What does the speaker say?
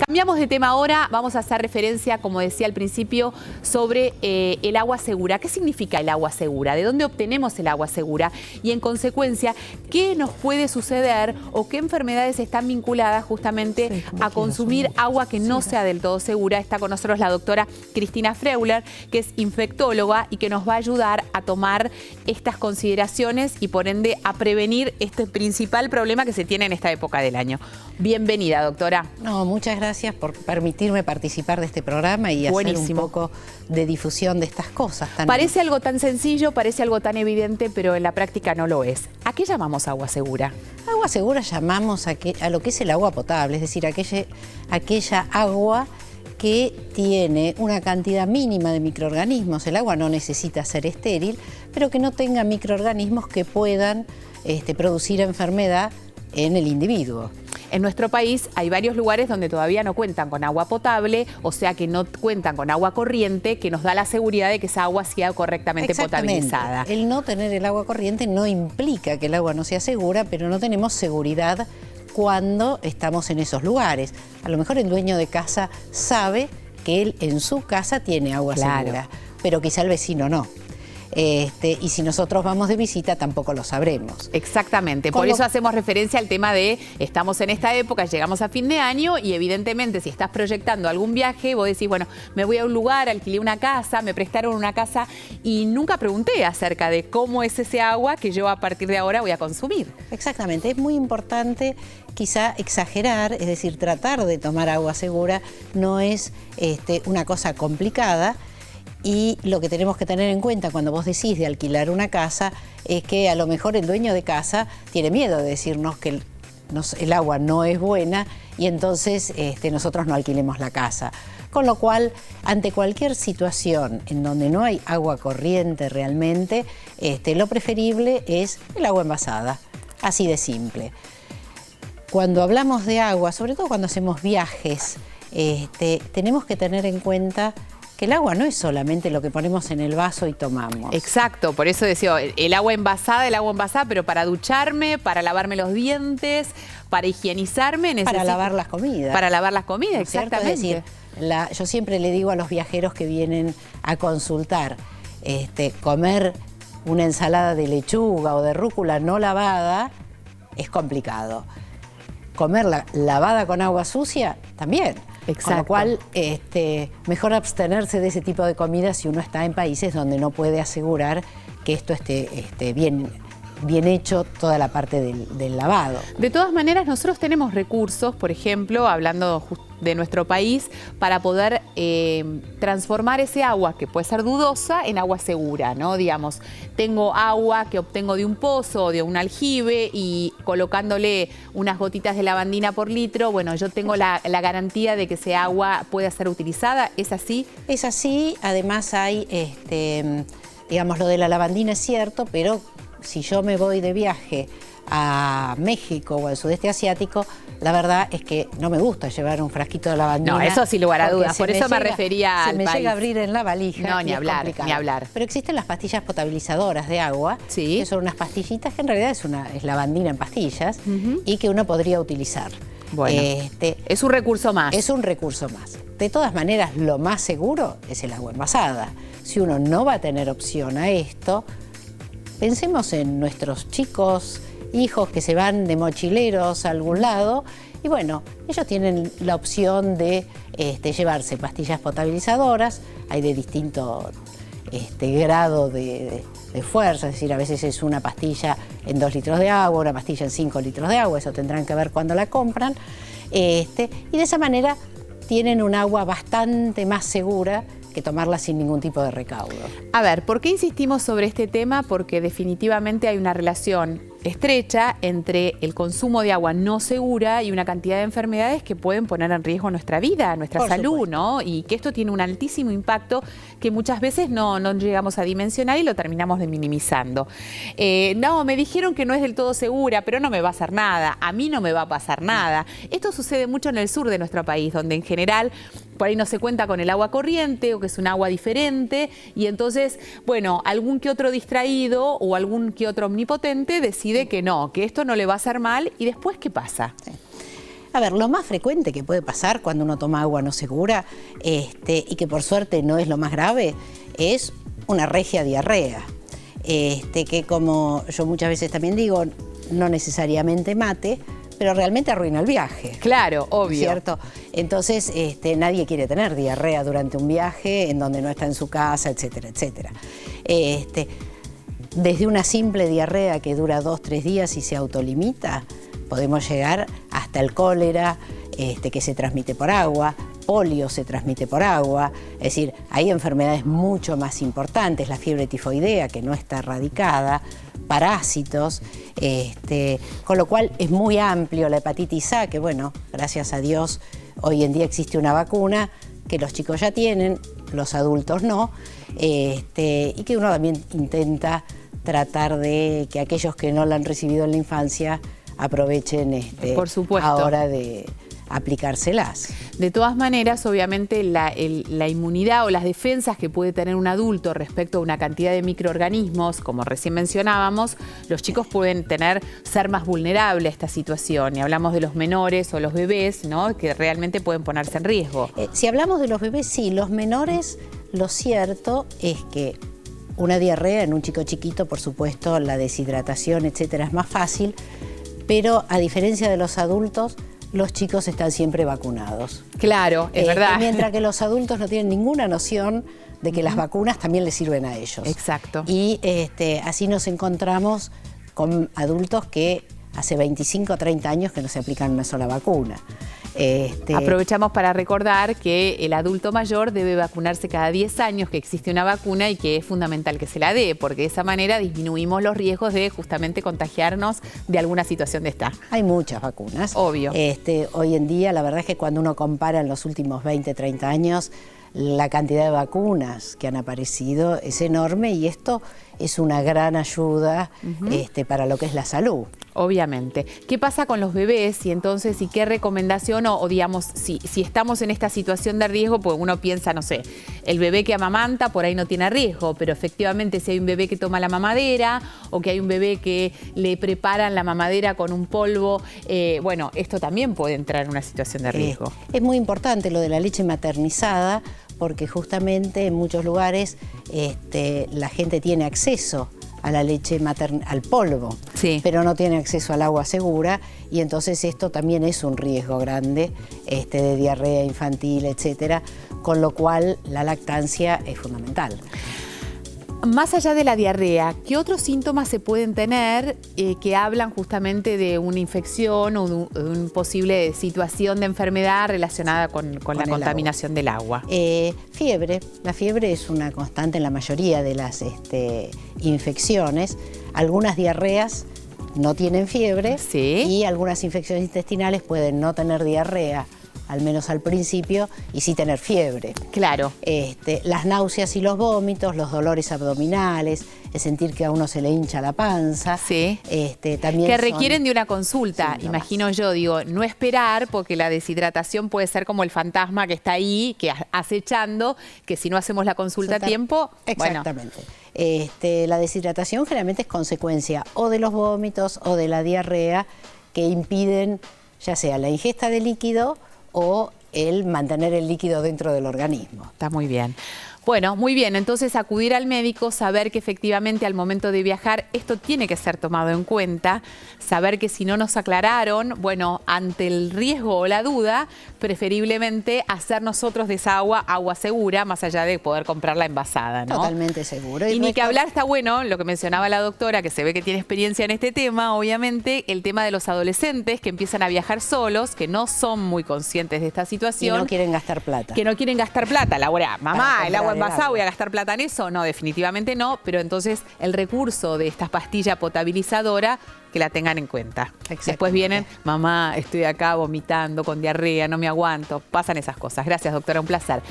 Cambiamos de tema ahora, vamos a hacer referencia, como decía al principio, sobre el agua segura. ¿Qué significa el agua segura? ¿De dónde obtenemos el agua segura? Y en consecuencia, ¿qué nos puede suceder o qué enfermedades están vinculadas justamente a consumir agua que no sea del todo segura? Está con nosotros la doctora Cristina Freuler, que es infectóloga y que nos va a ayudar a tomar estas consideraciones y por ende a prevenir este principal problema que se tiene en esta época del año. Bienvenida, doctora. No, muchas gracias por permitirme participar de este programa y hacer un poco de difusión de estas cosas. Parece algo tan sencillo, parece algo tan evidente, pero en la práctica no lo es. ¿A qué llamamos agua segura? Agua segura llamamos a lo que es el agua potable, es decir, aquella agua que tiene una cantidad mínima de microorganismos. El agua no necesita ser estéril, pero que no tenga microorganismos que puedan producir enfermedad en el individuo. En nuestro país hay varios lugares donde todavía no cuentan con agua potable, o sea que no cuentan con agua corriente, que nos da la seguridad de que esa agua sea correctamente potabilizada. El no tener el agua corriente no implica que el agua no sea segura, pero no tenemos seguridad cuando estamos en esos lugares. A lo mejor el dueño de casa sabe que él en su casa tiene agua segura, pero quizá el vecino no. Y si nosotros vamos de visita tampoco lo sabremos. Exactamente, por eso hacemos referencia al tema de estamos en esta época, llegamos a fin de año y evidentemente si estás proyectando algún viaje, vos decís, bueno, me voy a un lugar, alquilé una casa, me prestaron una casa y nunca pregunté acerca de cómo es ese agua que yo a partir de ahora voy a consumir. Exactamente, es muy importante quizá exagerar, es decir, tratar de tomar agua segura no es una cosa complicada. Y lo que tenemos que tener en cuenta cuando vos decís de alquilar una casa es que a lo mejor el dueño de casa tiene miedo de decirnos que el agua no es buena y entonces nosotros no alquilemos la casa. Con lo cual, ante cualquier situación en donde no hay agua corriente realmente, lo preferible es el agua envasada, así de simple. Cuando hablamos de agua, sobre todo cuando hacemos viajes, tenemos que tener en cuenta que el agua no es solamente lo que ponemos en el vaso y tomamos. Exacto, por eso decía, el agua envasada, pero para ducharme, para lavarme los dientes, para higienizarme, necesito... Para lavar las comidas. Para lavar las comidas, exactamente. Es decir, yo siempre le digo a los viajeros que vienen a consultar, comer una ensalada de lechuga o de rúcula no lavada es complicado. Comerla lavada con agua sucia, también. Exacto. Con lo cual, mejor abstenerse de ese tipo de comida si uno está en países donde no puede asegurar que esto esté bien hecho toda la parte del lavado. De todas maneras, nosotros tenemos recursos, por ejemplo, hablando de nuestro país, para poder transformar ese agua, que puede ser dudosa, en agua segura, ¿no? Digamos, tengo agua que obtengo de un pozo o de un aljibe y colocándole unas gotitas de lavandina por litro, bueno, yo tengo la garantía de que ese agua pueda ser utilizada. ¿Es así? Es así, además hay, digamos, lo de la lavandina es cierto, pero si yo me voy de viaje a México o al sudeste asiático, la verdad es que no me gusta llevar un frasquito de lavandina. No, eso sin lugar a dudas, por eso me refería al país. Se me llega a abrir en la valija. No, ni hablar. Pero existen las pastillas potabilizadoras de agua, que son unas pastillitas que en realidad es lavandina en pastillas y que uno podría utilizar. Bueno, es un recurso más. Es un recurso más. De todas maneras, lo más seguro es el agua envasada. Si uno no va a tener opción a esto, pensemos en nuestros chicos, hijos que se van de mochileros a algún lado y bueno, ellos tienen la opción de llevarse pastillas potabilizadoras, hay de distinto grado de fuerza, es decir, a veces es una pastilla en 2 litros de agua, una pastilla en 5 litros de agua, eso tendrán que ver cuando la compran, y de esa manera tienen un agua bastante más segura que tomarla sin ningún tipo de recaudo. A ver, ¿por qué insistimos sobre este tema? Porque definitivamente hay una relación estrecha entre el consumo de agua no segura y una cantidad de enfermedades que pueden poner en riesgo nuestra vida, nuestra salud, ¿no? Y que esto tiene un altísimo impacto que muchas veces no llegamos a dimensionar y lo terminamos de minimizando. No, me dijeron que no es del todo segura, pero no me va a hacer nada, a mí no me va a pasar nada. Esto sucede mucho en el sur de nuestro país, donde en general por ahí no se cuenta con el agua corriente o que es un agua diferente y entonces, bueno, algún que otro distraído o algún que otro omnipotente decide que no, que esto no le va a hacer mal y después, ¿qué pasa? Sí. A ver, lo más frecuente que puede pasar cuando uno toma agua no segura, y que por suerte no es lo más grave, es una regia diarrea. Que como yo muchas veces también digo, no necesariamente mate, pero realmente arruina el viaje. Claro, obvio. ¿Cierto? Entonces, nadie quiere tener diarrea durante un viaje en donde no está en su casa, etcétera, etcétera. Desde una simple diarrea que dura 2-3 días y se autolimita, podemos llegar hasta el cólera, que se transmite por agua, polio se transmite por agua, es decir, hay enfermedades mucho más importantes, la fiebre tifoidea que no está erradicada, parásitos, con lo cual es muy amplio la hepatitis A, que bueno, gracias a Dios hoy en día existe una vacuna que los chicos ya tienen, los adultos no, y que uno también intenta tratar de que aquellos que no la han recibido en la infancia aprovechen por supuesto, ahora de aplicárselas. De todas maneras, obviamente, la inmunidad o las defensas que puede tener un adulto respecto a una cantidad de microorganismos, como recién mencionábamos, los chicos pueden ser más vulnerables a esta situación. Y hablamos de los menores o los bebés, ¿no?, que realmente pueden ponerse en riesgo. Si hablamos de los bebés, sí. Los menores, lo cierto es que una diarrea en un chico chiquito, por supuesto, la deshidratación, etcétera, es más fácil, pero a diferencia de los adultos, los chicos están siempre vacunados. Claro, es verdad. Mientras que los adultos no tienen ninguna noción de que las vacunas también les sirven a ellos. Exacto. Y así nos encontramos con adultos que hace 25 o 30 años que no se aplican una sola vacuna. Aprovechamos para recordar que el adulto mayor debe vacunarse cada 10 años, que existe una vacuna y que es fundamental que se la dé, porque de esa manera disminuimos los riesgos de justamente contagiarnos de alguna situación de esta. Hay muchas vacunas. Obvio. Hoy en día, la verdad es que cuando uno compara en los últimos 20, 30 años, la cantidad de vacunas que han aparecido es enorme y esto es una gran ayuda para lo que es la salud. Obviamente. ¿Qué pasa con los bebés? Y entonces, ¿y qué recomendación o digamos, si estamos en esta situación de riesgo, pues uno piensa, no sé, el bebé que amamanta por ahí no tiene riesgo, pero efectivamente si hay un bebé que toma la mamadera o que hay un bebé que le preparan la mamadera con un polvo, bueno, esto también puede entrar en una situación de riesgo. Es muy importante lo de la leche maternizada, porque justamente en muchos lugares la gente tiene acceso a la leche materna, al polvo, sí, pero no tiene acceso al agua segura y entonces esto también es un riesgo grande de diarrea infantil, etcétera, con lo cual la lactancia es fundamental. Más allá de la diarrea, ¿qué otros síntomas se pueden tener que hablan justamente de una infección o de una posible situación de enfermedad relacionada con la contaminación del agua? Fiebre. La fiebre es una constante en la mayoría de las infecciones. Algunas diarreas no tienen fiebre, sí, y algunas infecciones intestinales pueden no tener diarrea, al menos al principio, y sí tener fiebre. Claro. Las náuseas y los vómitos, los dolores abdominales, el sentir que a uno se le hincha la panza. Sí. También que requieren de una consulta, imagino yo, digo, no esperar, porque la deshidratación puede ser como el fantasma que está ahí, que acechando, que si no hacemos la consulta a tiempo, exactamente. Bueno. La deshidratación generalmente es consecuencia o de los vómitos o de la diarrea que impiden ya sea la ingesta de líquido o el mantener el líquido dentro del organismo. Está muy bien. Bueno, muy bien, entonces acudir al médico, saber que efectivamente al momento de viajar esto tiene que ser tomado en cuenta, saber que si no nos aclararon, bueno, ante el riesgo o la duda, preferiblemente hacer nosotros de esa agua segura, más allá de poder comprarla envasada, ¿no? Totalmente seguro. Y ni que hablar, está bueno, lo que mencionaba la doctora, que se ve que tiene experiencia en este tema, obviamente, el tema de los adolescentes que empiezan a viajar solos, que no son muy conscientes de esta situación. Y no quieren gastar plata. Que no quieren gastar plata, Laura. Mamá, el agua envasada, ¿voy a gastar plata en eso? No, definitivamente no, pero entonces el recurso de esta pastilla potabilizadora, que la tengan en cuenta. Después vienen, mamá, estoy acá vomitando con diarrea, no me aguanto. Pasan esas cosas. Gracias, doctora, un placer.